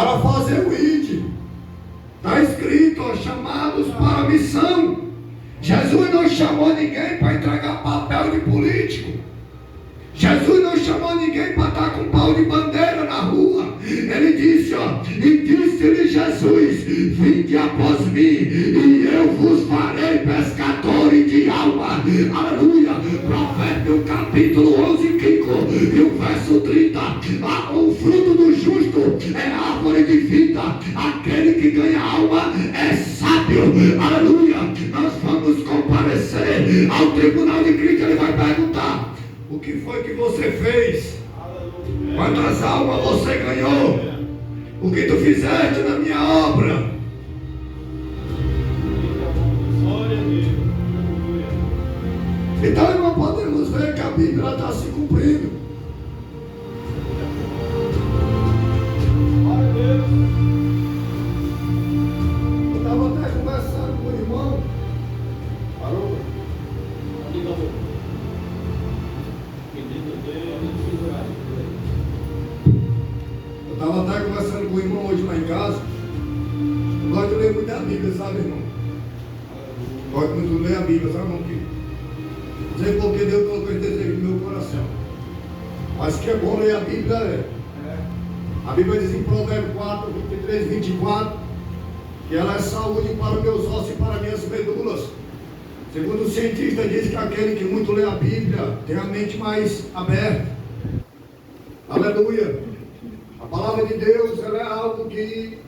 para fazer o ID. Está escrito, ó, chamados para a missão. Jesus não chamou ninguém para entregar papel de político. Jesus não chamou ninguém para estar com pau de bandeira na rua. Ele disse, ó, e disse-lhe Jesus: vinde após mim, e eu vos farei pescadores de alma. Aleluia. Provérbios capítulo 11, 5 e o verso 30. O fruto do justo é árvore de vida. Aquele que ganha alma é sábio. Aleluia. Nós vamos comparecer ao tribunal de Cristo. Ele vai perguntar: o que foi que você fez? Quantas almas você ganhou? O que tu fizeste na minha obra? Então, irmão, podemos ver que a Bíblia está se cumprindo. Eu estava até conversando com o irmão. Parou? Eu estava até conversando com o irmão hoje lá em casa. Eu gosto de ler muito a Bíblia, sabe, irmão? Eu gosto muito de ler a Bíblia, sabe, irmão? Não sei porque Deus colocou esse desejo no meu coração. Mas que é bom ler a Bíblia, é. A Bíblia diz em Provérbios 4, 23, 24, que ela é saúde para meus ossos e para minhas medulas. Segundo o cientista, diz que aquele que muito lê a Bíblia tem a mente mais aberta. Aleluia. A palavra de Deus, ela é algo que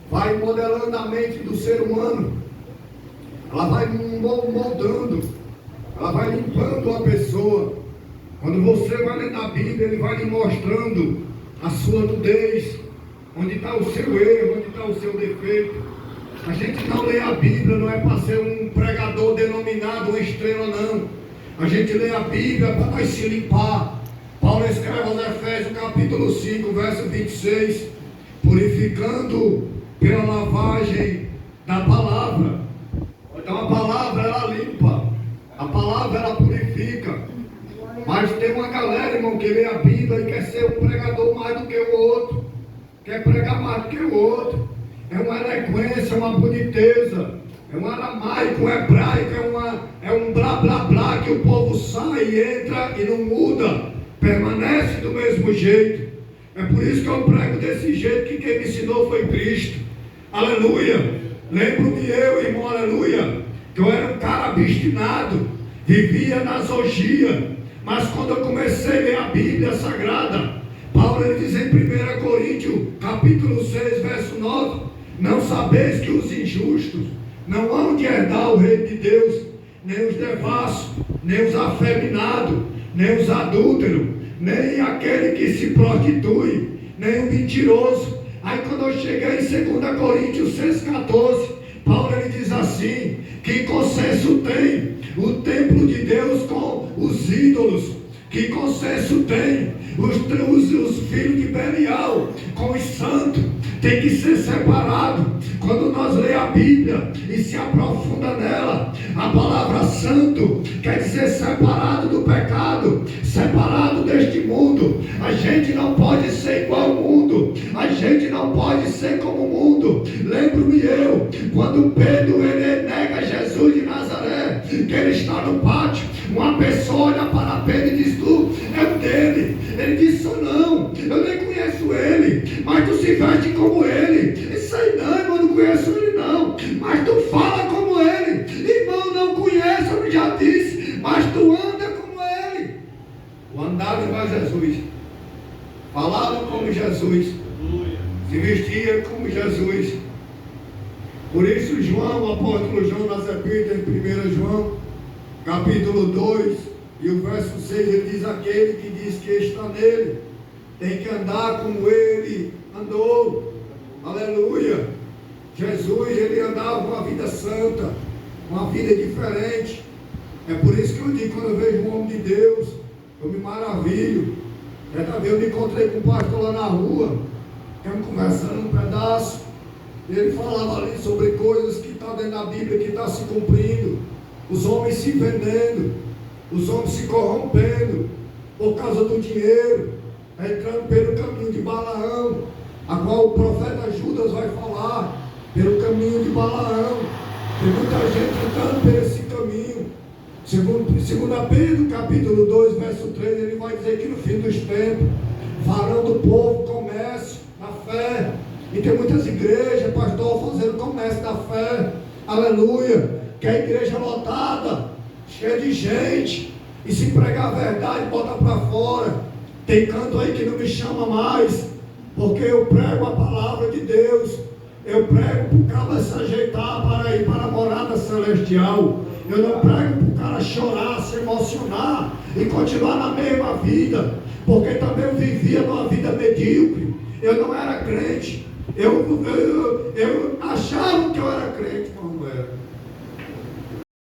vai modelando a mente do ser humano. Ela vai moldando. Ela vai limpando a pessoa. Quando você vai lendo a Bíblia, ele vai lhe mostrando a sua nudez, onde está o seu erro, onde está o seu defeito. A gente não lê a Bíblia, não é para ser um pregador denominado uma estrela, não. A gente lê a Bíblia para nós se limpar. Paulo escreve aos Efésios capítulo 5, verso 26, purificando pela lavagem da palavra. Então a palavra, ela limpa, a palavra, ela purifica. Mas tem uma galera, irmão, que lê a Bíblia e quer ser um pregador mais do que o outro, quer pregar mais do que o outro. É uma eloquência, uma boniteza, é um aramaico, um hebraico, é um blá blá blá que o povo sai e entra e não muda, permanece do mesmo jeito. É por isso que eu prego desse jeito, que quem me ensinou foi Cristo. Aleluia. Lembro-me eu, irmão, aleluia, que eu era um cara abstinado, vivia nas orgias, mas quando eu comecei a ler a Bíblia Sagrada, Paulo ele diz em 1 Coríntios capítulo 6, verso 9, não sabeis que os injustos não hão de herdar o reino de Deus, nem os devassos, nem os afeminados, nem os adúlteros, nem aquele que se prostitui, nem o mentiroso. Aí quando eu cheguei em 2 Coríntios 6,14, Paulo ele diz assim, que consenso tem o templo de Deus com os ídolos, que consenso tem os filhos de Belial com os santos. Tem que ser separado. Quando nós lemos a Bíblia e se aprofunda nela, a palavra santo quer dizer separado do pecado, separado deste mundo. A gente não pode ser igual ao mundo, a gente não pode ser como o mundo. Lembro-me eu, quando Pedro ele nega Jesus de Nazaré, que ele está no pátio, uma pessoa olha para Pedro e diz, tu é o dele. Ele disse, não, eu nem conheço ele, mas tu se veste como ele. Isso aí não, irmão, não conheço ele não, mas tu fala como ele. Irmão, não conheço, eu já disse, mas tu anda como ele. O andava igual a Jesus, falava como Jesus, se vestia como Jesus. Por isso João, o apóstolo João nas epístolas, em 1 João capítulo 2 e o verso 6, ele diz, aquele que diz que está nele tem que andar como ele andou. Aleluia. Jesus, ele andava uma vida santa, uma vida diferente. É por isso que eu digo, quando eu vejo um homem de Deus, eu me maravilho. Certa vez eu me encontrei com um pastor lá na rua, estamos conversando um pedaço, e ele falava ali sobre coisas que estão dentro da Bíblia, que está se cumprindo. Os homens se vendendo, os homens se corrompendo por causa do dinheiro, entrando pelo caminho de Balaão, a qual o profeta Judas vai falar, pelo caminho de Balaão. Tem muita gente lutando por esse caminho. Segundo Pedro, capítulo 2, verso 3, ele vai dizer que no fim dos tempos farão do povo comércio na fé. E tem muitas igrejas, pastor, fazendo comércio da fé. Aleluia. Que a igreja lotada, cheia de gente, e se pregar a verdade, bota para fora. Tem canto aí que não me chama mais, porque eu prego a palavra de Deus. Eu prego para o cara se ajeitar para ir para a morada celestial. Eu não prego para o cara chorar, se emocionar e continuar na mesma vida, porque também eu vivia numa vida medíocre. Eu não era crente. Eu achava que eu era crente, mas não era.